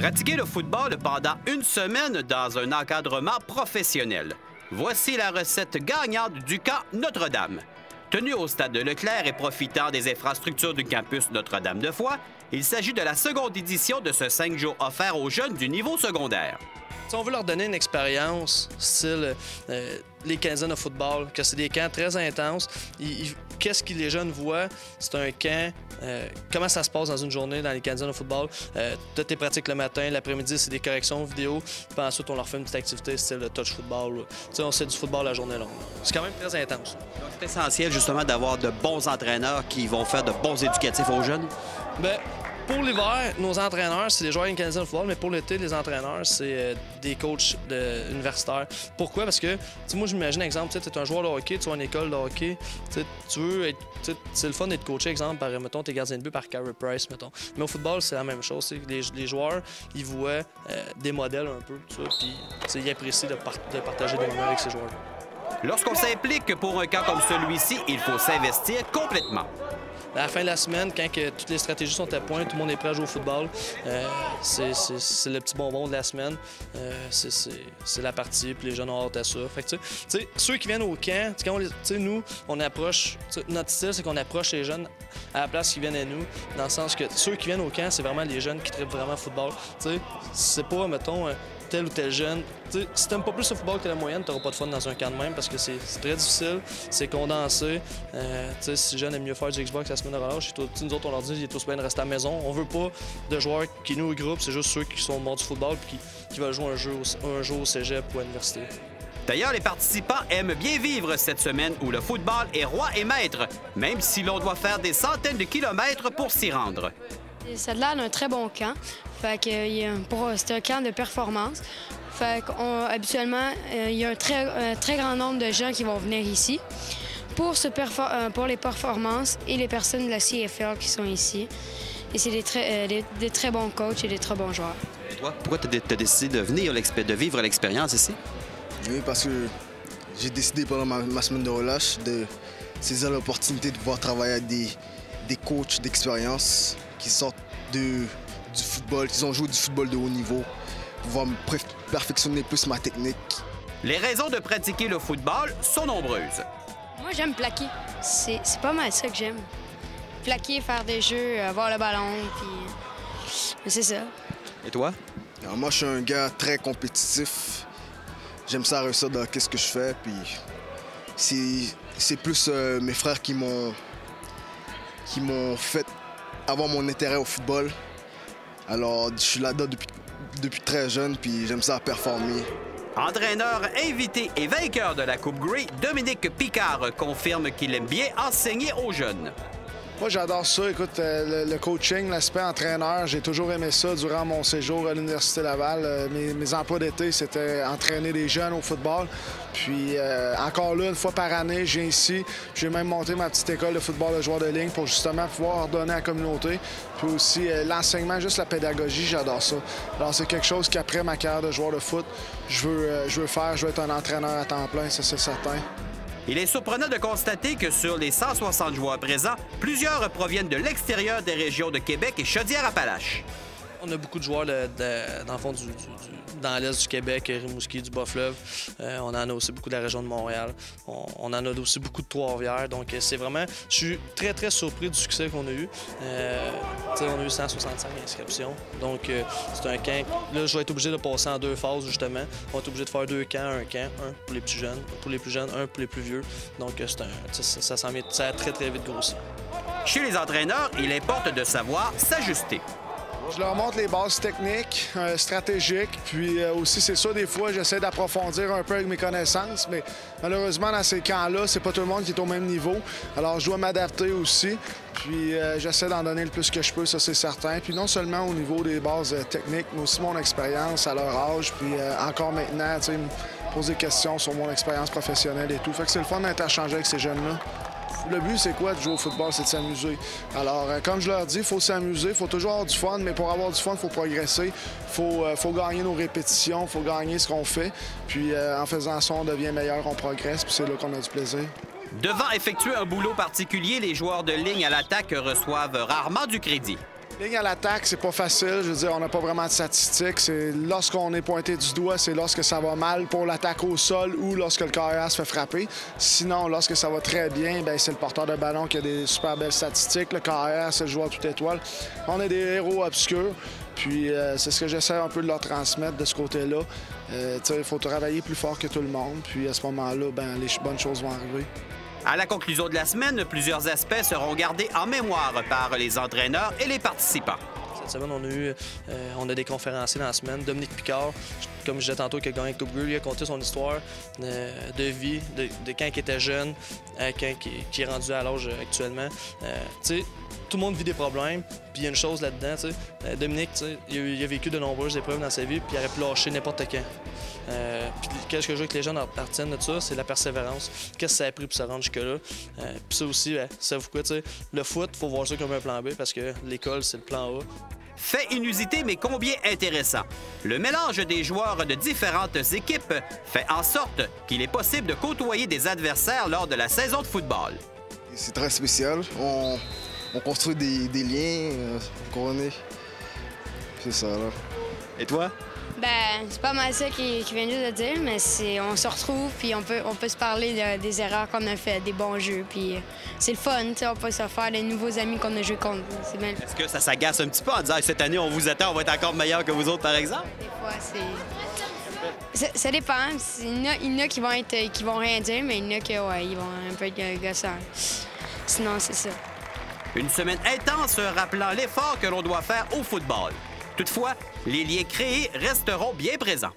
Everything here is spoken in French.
Pratiquer le football pendant une semaine dans un encadrement professionnel. Voici la recette gagnante du camp Notre-Dame. Tenu au stade de Leclerc et profitant des infrastructures du campus Notre-Dame-de-Foix, il s'agit de la seconde édition de ce 5 jours offert aux jeunes du niveau secondaire. Si on veut leur donner une expérience, style les quinzaines de football, que c'est des camps très intenses, qu'est-ce que les jeunes voient? C'est un camp, comment ça se passe dans une journée dans les quinzaines de football? Tu as tes pratiques le matin, l'après-midi, c'est des corrections vidéo, puis ensuite on leur fait une petite activité style le touch football. On fait du football la journée longue. C'est quand même très intense. Donc c'est essentiel justement d'avoir de bons entraîneurs qui vont faire de bons éducatifs aux jeunes? Bien, pour l'hiver, nos entraîneurs, c'est les joueurs canadiens de football, mais pour l'été, les entraîneurs, c'est des coachs universitaires. Pourquoi? Parce que, moi, j'imagine, exemple, tu es un joueur de hockey, tu vas à une école de hockey, tu veux être. C'est le fun d'être coaché, exemple, par, mettons, tes gardiens de but par Carey Price, mettons. Mais au football, c'est la même chose. Les joueurs, ils voient des modèles un peu, tout ça, puis ils apprécient de partager des moments avec ces joueurs-là. Lorsqu'on s'implique pour un camp comme celui-ci, il faut s'investir complètement. À la fin de la semaine, quand toutes les stratégies sont à point, tout le monde est prêt à jouer au football, c'est le petit bonbon de la semaine. C'est la partie, puis les jeunes ont hâte à ça. Fait que, ceux qui viennent au camp, nous, on approche... Notre style, c'est qu'on approche les jeunes à la place qu'ils viennent à nous, dans le sens que ceux qui viennent au camp, c'est vraiment les jeunes qui trippent vraiment football. C'est pas, mettons... tel ou tel jeune. Si t'aimes pas plus le football que la moyenne, t'auras pas de fun dans un camp de même parce que c'est très difficile, c'est condensé. Si les jeunes aiment mieux faire du Xbox la semaine de relâche, nous autres, on leur dit qu'ils sont tous bien de rester à la maison. On veut pas de joueurs qui nous regroupent, c'est juste ceux qui sont morts du football et qui veulent jouer un jour au cégep ou à l'université. D'ailleurs, les participants aiment bien vivre cette semaine où le football est roi et maître, même si l'on doit faire des centaines de kilomètres pour s'y rendre. Ça a l'air d'un très bon camp. C'est un camp de performance. Habituellement, il y a un très grand nombre de gens qui vont venir ici pour les performances et les personnes de la CFL qui sont ici. Et c'est des très bons coachs et des très bons joueurs. Et toi, pourquoi tu as décidé de vivre l'expérience ici? Oui, parce que j'ai décidé pendant ma semaine de relâche de saisir l'opportunité de pouvoir travailler avec des coachs d'expérience qui sortent du football, qui ont joué du football de haut niveau, pour pouvoir me perfectionner plus ma technique. Les raisons de pratiquer le football sont nombreuses. Moi, j'aime plaquer. C'est pas mal ça que j'aime. Plaquer, faire des jeux, avoir le ballon, puis c'est ça. Et toi? Alors, moi, je suis un gars très compétitif. J'aime ça réussir dans ce que je fais, puis c'est plus mes frères qui m'ont fait avoir mon intérêt au football. Alors, je suis là-dedans depuis très jeune, puis j'aime ça performer. Entraîneur invité et vainqueur de la Coupe Grey, Dominique Picard confirme qu'il aime bien enseigner aux jeunes. Moi, j'adore ça. Écoute, le coaching, l'aspect entraîneur, j'ai toujours aimé ça durant mon séjour à l'Université Laval. Mes emplois d'été, c'était entraîner des jeunes au football. Puis encore là, une fois par année, je viens ici. J'ai même monté ma petite école de football de joueurs de ligne pour justement pouvoir donner à la communauté. Puis aussi l'enseignement, juste la pédagogie, j'adore ça. Alors c'est quelque chose qu'après ma carrière de joueur de foot, je veux faire. Je veux être un entraîneur à temps plein, ça c'est certain. Il est surprenant de constater que sur les 160 joueurs présents, plusieurs proviennent de l'extérieur des régions de Québec et Chaudière-Appalaches. On a beaucoup de joueurs dans le fond dans l'est du Québec, Rimouski, du Bas-Fleuve. On en a aussi beaucoup de la région de Montréal. On en a aussi beaucoup de Trois-Rivières. Donc c'est vraiment... Je suis très, très surpris du succès qu'on a eu. On a eu 165 inscriptions. Donc c'est un camp... Là, je vais être obligé de passer en 2 phases, justement. On va être obligé de faire 2 camps. Un pour les plus jeunes, un pour les plus vieux. Donc ça a très, très vite grossi. Chez les entraîneurs, il importe de savoir s'ajuster. Je leur montre les bases techniques, stratégiques, puis aussi, c'est ça, des fois, j'essaie d'approfondir un peu avec mes connaissances, mais malheureusement, dans ces camps-là, c'est pas tout le monde qui est au même niveau. Alors, je dois m'adapter aussi, puis j'essaie d'en donner le plus que je peux, ça, c'est certain. Puis non seulement au niveau des bases techniques, mais aussi mon expérience à leur âge, puis encore maintenant, tu sais, me poser des questions sur mon expérience professionnelle et tout. Fait que c'est le fun d'interchanger avec ces jeunes-là. Le but, c'est quoi de jouer au football? C'est de s'amuser. Alors, comme je leur dis, il faut s'amuser, il faut toujours avoir du fun, mais pour avoir du fun, il faut progresser. Il faut gagner nos répétitions, il faut gagner ce qu'on fait. Puis, en faisant ça, on devient meilleur, on progresse, puis c'est là qu'on a du plaisir. Devant effectuer un boulot particulier, les joueurs de ligne à l'attaque reçoivent rarement du crédit. Ligne à l'attaque, c'est pas facile. Je veux dire, on n'a pas vraiment de statistiques. C'est lorsqu'on est pointé du doigt, c'est lorsque ça va mal pour l'attaque au sol ou lorsque le carrière se fait frapper. Sinon, lorsque ça va très bien, bien, c'est le porteur de ballon qui a des super belles statistiques. Le carrière, c'est le joueur toute étoile. On est des héros obscurs. Puis c'est ce que j'essaie un peu de leur transmettre de ce côté-là. Il faut travailler plus fort que tout le monde. Puis à ce moment-là, ben, les bonnes choses vont arriver. À la conclusion de la semaine, plusieurs aspects seront gardés en mémoire par les entraîneurs et les participants. Cette semaine, on a des conférenciers dans la semaine. Dominique Picard, comme je disais tantôt, qui a gagné Coupe Grey, lui a conté son histoire de vie, de quand il était jeune à quand il est rendu à l'âge actuellement. Tout le monde vit des problèmes, puis il y a une chose là-dedans. Dominique, il a vécu de nombreuses épreuves dans sa vie, puis il aurait pu lâcher n'importe quand. Puis qu'est-ce que je veux que les gens retiennent de ça, c'est la persévérance. Qu'est-ce que ça a pris pour se rendre jusque-là? Puis ça aussi, savez-vous quoi, le foot, il faut voir ça comme un plan B parce que l'école, c'est le plan A. Fait inusité, mais combien intéressant. Le mélange des joueurs de différentes équipes fait en sorte qu'il est possible de côtoyer des adversaires lors de la saison de football. C'est très spécial. On construit des liens, vous comprenez? C'est ça, là. Et toi? Ben, c'est pas mal ça qu'il vient juste de dire, mais on se retrouve, puis on peut se parler des erreurs qu'on a faites, des bons jeux, puis c'est le fun, on peut se faire des nouveaux amis qu'on a joué contre. C'est bien. Est-ce que ça s'agace un petit peu en disant cette année, on vous attend, on va être encore meilleur que vous autres, par exemple? Des fois, ça dépend. Il y en a qui vont rien dire, mais il y en a qui ils vont un peu être gossants. Sinon, c'est ça. Une semaine intense rappelant l'effort que l'on doit faire au football. Toutefois, les liens créés resteront bien présents.